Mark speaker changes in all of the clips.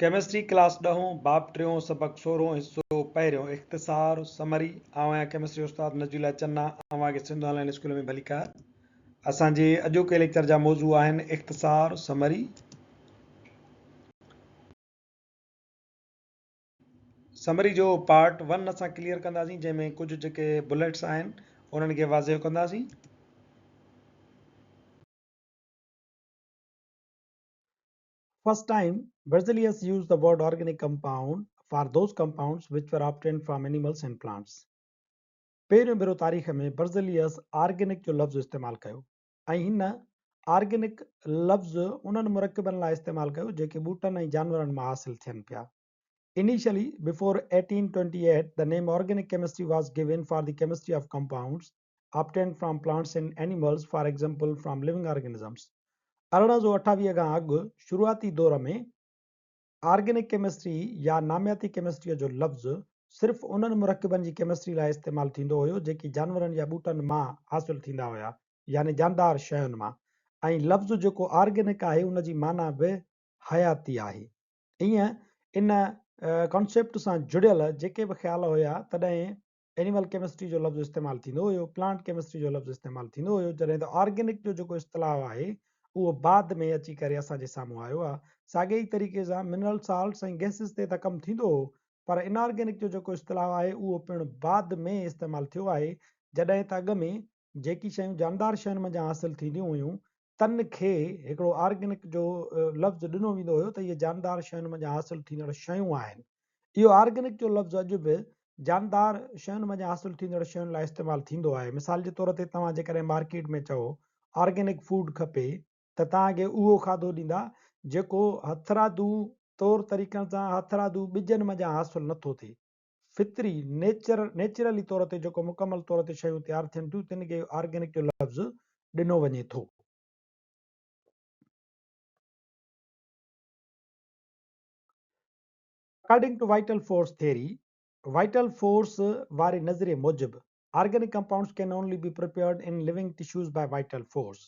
Speaker 1: Chemistry class ॾहों बाब टियों सबक 16 हिस्सो पहिरियों इख़्तिसार समरी आवां केमिस्ट्री उस्ताद नजूला चन्ना आवांखे सिंधु ऑनलाइन स्कूल में भली कार असांजे अॼोके लेक्चर जा मौज़ू आहिनि इख़्तिसार समरी समरी जो पार्ट 1 असां क्लियर कंदासीं जंहिंमें कुझु जेके बुलेट्स आहिनि उन्हनि खे वाज़िह कंदासीं। First time, Berzelius used the word organic compound for those compounds which were obtained from animals and plants. पहिरियों भेरो तारीख़ में बर्ज़लियस ऑर्गेनिक जो लफ़्ज़ इस्तेमालु कयो ऐं हिन ऑर्गेनिक लफ़्ज़ उन्हनि मुरकबनि लाइ इस्तेमालु कयो जेके ॿूटनि ऐं जानवरनि मां हासिल थियनि पिया। Initially, before 1828, the name organic chemistry was given for the chemistry of compounds obtained from plants and animals, for example, from living organisms. 1828 खां अॻु शुरूआती दौर में ऑर्गेनिक केमिस्ट्री या नामियाती केमिस्ट्रीअ जो लफ़्ज़ सिर्फ़ु उन्हनि मुरकबनि जी केमिस्ट्री लाइ इस्तेमालु थींदो हुयो जेकी जानवरनि या ॿूटनि मां हासिल थींदा हुया यानी जानदार शयुनि मां ऐं लफ़्ज़ जेको ऑर्गेनिक आहे उन जी माना बि हयाती आहे। ईअं इन कॉन्सेप्ट सां जुड़ियल जेके बि ख़्याल हुया तॾहिं एनिमल केमिस्ट्री जो लफ़्ज़ इस्तेमालु थींदो हुयो, प्लांट केमिस्ट्री जो लफ़्ज़ इस्तेमालु थींदो हुयो, जॾहिं त ऑर्गेनिक जो जेको इस्तिलाह आहे उहो बाद में अची करे असांजे साम्हूं आयो आहे। साॻे ई तरीक़े सां मिनरल साल्ट्स ऐं गैसिस ते त कमु थींदो हो पर इनऑर्गेनिक जो जेको इस्तिलाह आहे उहो पिणु बाद में इस्तेमालु थियो आहे जॾहिं त अॻ में जेकी शयूं जानदार शयुनि मंझां हासिल थींदियूं हुयूं तन खे हिकिड़ो ऑर्गेनिक जो लफ़्ज़ ॾिनो वेंदो हुयो त इहे जानदार शयुनि मंझां हासिल थींदड़ शयूं आहिनि। इहो ऑर्गेनिक जो लफ़्ज़ अॼु बि जानदार शयुनि मंझां हासिल थींदड़ शयुनि लाइ इस्तेमालु थींदो आहे। मिसाल जे तौर ते तव्हां जेकॾहिं मार्केट में चओ ऑर्गेनिक फूड खपे त तव्हांखे उहो खाधो ॾींदा जेको हथरादू तौर तरीक़नि सां हथरादू ॿिजनि मंझां हासिल नथो थिए, फितरी नेचुरली तौर ते जेको मुकमल तौर ते शयूं तयारु थियनि थियूं तिन खे ऑर्गेनिक जो लफ़्ज़ ॾिनो वञे थो। According to vital force theory, vital force वारे नज़रिए मूजिब organic compounds can only be prepared in living tissues by vital force.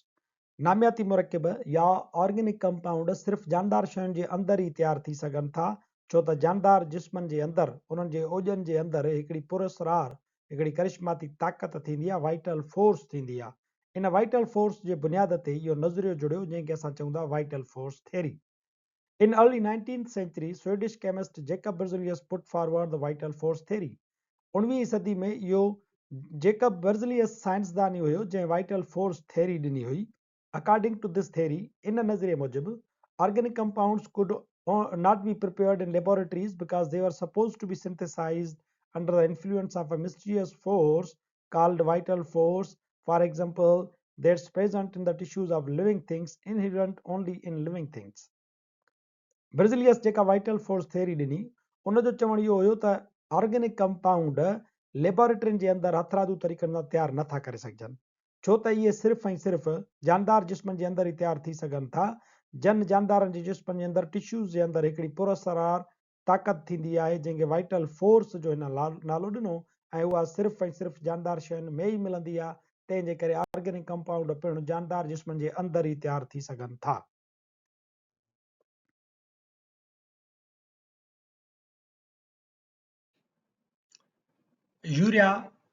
Speaker 1: नामियाती मुरकब या ऑर्गेनिक कंपाउंड सिर्फ़ु जानदार शयुनि जे अंदरि ई तयारु थी सघनि था छो त जानदार जिस्मनि जे अंदरि उन्हनि जे ओजनि जे अंदरि हिकिड़ी पुरस्रार हिकिड़ी करिश्माती ताक़त थींदी आहे, वाइटल फोर्स थींदी आहे। इन वाइटल फोर्स जे बुनियाद ते इहो नज़रियो जुड़ियो जंहिंखे असां चऊं था vital force theory. In early 19th century, Swedish chemist Jacob Berzelius put forward the vital force theory. 19वीं सदी में इहो जेकब बर्ज़लियस साइंसदान हुयो जंहिं वाइटल फोर्स थ्योरी ॾिनी हुई। According to this theory, इन नज़रिए मूजिब organic compounds could not be prepared in laboratories because they were supposed to be synthesized under the influence of a mysterious force called vital force. For example, that's present in the tissues of living things, inherent only in living things. बर्ज़लियस जेका vital force theory ॾिनी उन जो चवणु इहो हुयो त organic compound लेबोरेटरियुनि जे अंदरि हथरादू तरीक़नि सां तयारु नथा करे सघजनि छो त इहे सिर्फ़ु ऐं सिर्फ़ु जानदार जिस्मनि जे अंदरि ई तयारु थी सघनि था। जन जानदारनि जे जिस्मनि जे अंदरि टिश्यूज़ जे अंदरि हिकिड़ी पुरस्रार ताक़त थींदी आहे जंहिंखे वाइटल फोर्स जो हिन नालो ॾिनो ऐं उहा सिर्फ़ु ऐं सिर्फ़ु जानदार शयुनि में ई मिलंदी आहे, तंहिंजे करे ऑर्गेनिक कंपाउंड पिणु जानदार जिस्मनि जे अंदरि ई तयारु थी सघनि था। Urea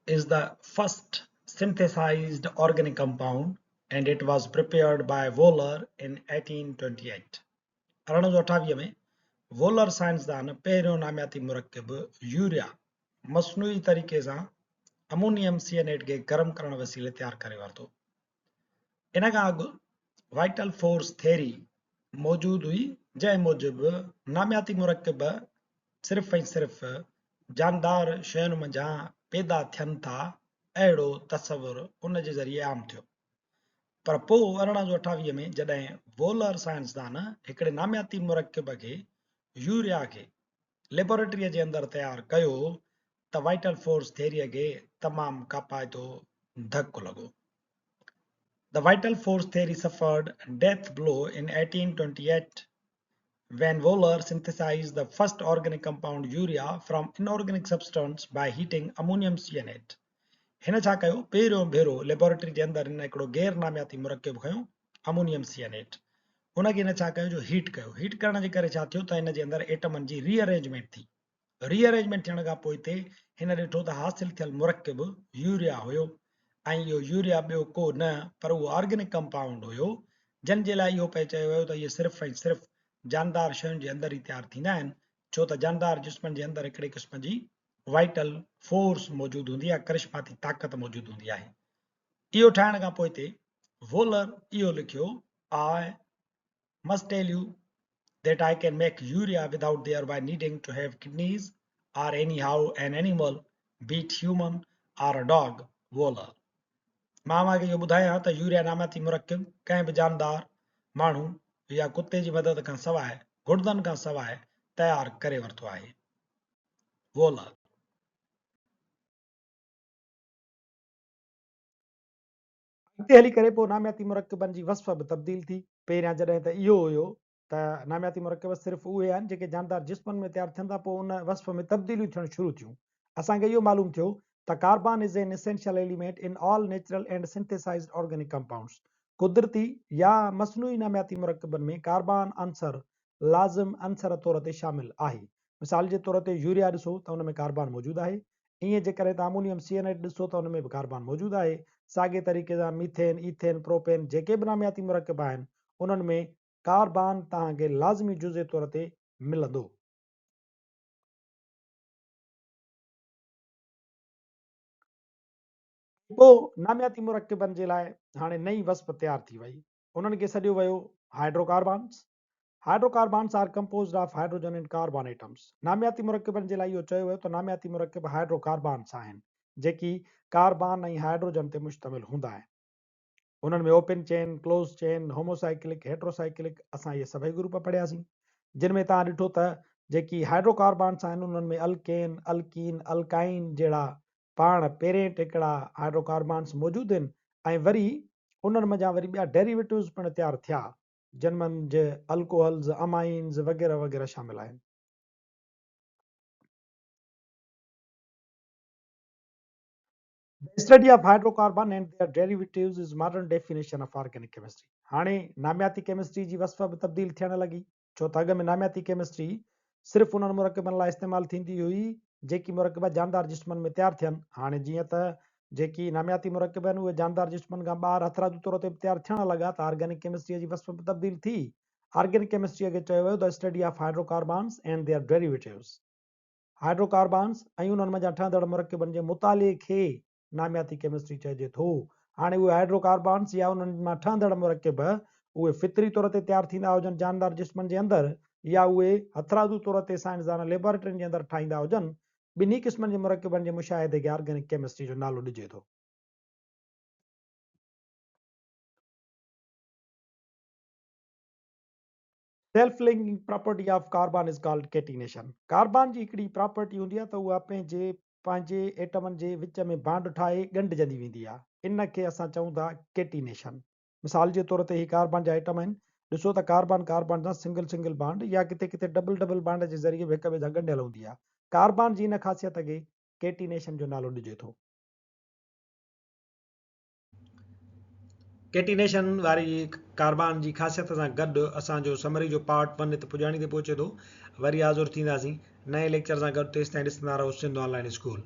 Speaker 1: is the first synthesized organic compound and it was prepared by Wohler in 1828. 1828 में वोलर साइंसदान पहिरियों नामियाती मुरकब यूरिया मसनूई तरीक़े सां अमोनियम सियनेट खे गरम करण वसीले तयारु करे वरितो। इन खां अॻु वाइटल फोर्स थ्योरी मौजूदु हुई जंहिं मूजिबि नामियाती मुरकब सिर्फ़ु ऐं सिर्फ़ु जानदार शयुनि मंझां पैदा थियनि था अहिड़ो तस्वुर उन जे ज़रिए आम थियो। पर पोइ 1828 में जॾहिं वोलर साइंसदान हिकिड़े नामियाती मुरकब खे यूरिया खे लेबोरेटरीअ जे अंदरि तयारु कयो त वाइटल फोर्स थ्योरीअ खे तमामु कापाइतो धकु लॻो। The vital force theory suffered a death blow in 1828 when Wohler synthesized the first organic compound urea from inorganic substance by heating ammonium cyanate. हिन छा कयो पहिरियों भेरो लेबोरेटरी जे अंदरि हिन हिकिड़ो गैर नामियाती मुरकब खयो अमोनियम सियनेट उनखे हिन छा कयो जो हीट कयो। हीट करण जे करे छा थियो त हिन जे अंदरि एटमनि जी रीअरेंजमेंट थी। रीअरेंजमेंट थियण खां पोइ हिते हिन ॾिठो त हासिल थियल मुरकिब यूरिया हुयो ऐं इहो यूरिया ॿियो को न पर उहो ऑर्गेनिक कंपाउंड हुयो जंहिं जे लाइ इहो पिए चयो वियो त इहे सिर्फ़ु ऐं सिर्फ़ु जानदार शयुनि जे अंदरि ई तयारु थींदा आहिनि, छो त जानदार जिस्मनि जे अंदरि हिकिड़े क़िस्म जी वाइटल फोर्स मौजूदु हूंदी आहे, करिश्माती ताक़त मौजूदु हूंदी आहे। इहो ठाहिण खां पोइ हिते वोलर इहो लिखियो, I must tell you that I can make urea without thereby needing to have kidneys or anyhow an animal, be it human or a dog. Wohler. मां खे इहो ॿुधायां त यूरिया नामाती मुरकिब कंहिं बि जानदार माण्हू या कुते जी मदद खां सवाइ गुर्दनि खां सवाइ तयारु करे वरितो आहे। वोलर। अॻिते हली करे पोइ नामियाती मुरकिबनि जी वस्फ़ बि तब्दील थी। पहिरियां जॾहिं त इहो हुयो त नामियाती मुरकिब सिर्फ़ु उहे आहिनि जेके जानदार जिस्मनि में तयारु थियनि था, पोइ उन वस्फ़ में तब्दीलियूं थियणु शुरू थियूं। असांखे इहो मालूम थियो त carbon is an essential element in all natural and synthesised organic compounds. कुदरती या मसनूई नामियाती मुरकिबनि में कार्बन अंसर लाज़िम अंसर तौर ते शामिल आहे। मिसाल जे तौर ते यूरिया ॾिसो त उन में कार्बन मौजूदु आहे। ईअं जेकॾहिं त अमोनियम सिएनाइड ॾिसो त उन में बि कार्बन मौजूदु आहे। साॻे तरीक़े सां मीथेन, ईथेन, प्रोपेन जेके बि नामियाती मुरकिब आहिनि उन्हनि में कार्बन तव्हांखे लाज़मी जुज़े तौर ते मिलंदो। पोइ नामियाती मुरकिबनि जे लाइ हाणे नई वस्फ़ तयारु थी वई। उन्हनि खे सॾियो वियो hydrocarbons. Hydrocarbons are composed of hydrogen and carbon atoms. नामियाती मुरकिबनि जे लाइ इहो चयो वियो त नामियाती मुरकिब हाइड्रोकार्बन्स आहिनि जेकी कार्बन ऐं हाइड्रोजन ते मुश्तमिल हूंदा आहिनि। उन्हनि में open chain, close chain, homocyclic, heterocyclic, असां इहे सभई ग्रुप पढ़ियासीं। जिन में तव्हां ॾिठो त जेकी हाइड्रोकार्बन्स आहिनि उन्हनि में अल्केन, अल्कीन, अल्काइन जहिड़ा पाण पेरेंट हिकिड़ा हाइड्रोकार्बन्स मौजूदु आहिनि ऐं वरी उन्हनि मञा वरी ॿिया डेरिवेटिव्स पिणु तयारु थिया जिन मंझि अल्कोहल्स, अमाइन्स वग़ैरह वग़ैरह शामिल आहिनि। The study of hydrocarbon and their derivatives is modern definition of organic chemistry. हाणे नामियाती केमिस्ट्री जी वस्फ़ बि तब्दील थियण लॻी, छो त अॻ में नामियाती केमिस्ट्री सिर्फ़ु उन्हनि मुरकिबनि लाइ इस्तेमालु थींदी हुई जेकी मुरकिब जानदार जिस्मनि में तयारु थियनि। हाणे जीअं त जेकी नामियाती मुरकिब आहिनि उहे जानदार जिस्मनि खां ॿाहिरि हथरादू तौर ते तयारु थियण लॻा त ऑर्गेनिक केमिस्ट्रीअ जी वस्फ़ बि तब्दील थी। ऑर्गेनिक केमिस्ट्रीअ खे चयो वियो the study of hydrocarbons and their derivatives. Hydrocarbons ऐं उन्हनि मञा ठहंदड़ मुरकिबनि जे मुताले खे नामियाती केमिस्ट्री चइजे थो। हाणे उहे हाइड्रोकार्बन्स या उन्हनि मां ठहंदड़ मुरकिब उहे फितरी तौर ते तयारु थींदा हुजनि जानदार जिस्मनि जे अंदरि या उहे हथरादू तौर ते साइंसदान लेबोरेटरियुनि जे अंदरि ठाहींदा हुजनि, ॿिन्ही क़िस्मनि जे मुरकिबनि जे मुशाहिदे खे ऑर्गेनिक केमिस्ट्री जो नालो ॾिजे थो। Self linking property of carbon is called catenation. Carbon जी हिकिड़ी प्रॉपर्टी हूंदी आहे त उहा पंहिंजे एटमनि जे विच में बांड ठाहे ॻंढिजंदी वेंदी आहे। इन खे असां चऊं था केटिनेशन। मिसाल जे तौर ते ही कार्बन जा एटम आहिनि। ॾिसो त कार्बन कार्बन सां सिंगल सिंगल बांड या किथे किथे डबल डबल बांड जे ज़रिए हिक ॿिए सां ॻंढियल हूंदी आहे। कार्बन जी इन ख़ासियत खे केटिनेशन जो नालो ॾिजे थो। केटिनेशन वारी कार्बन जी ख़ासियत सां गॾु असांजो समरी जो पार्ट 1 हिते पुॼाणी ते पहुचे थो। वरी हाज़ुर थींदासीं नए लेक्चर सां गॾु। तेसिताईं ॾिसंदा रहो सिंध ऑनलाइन स्कूल।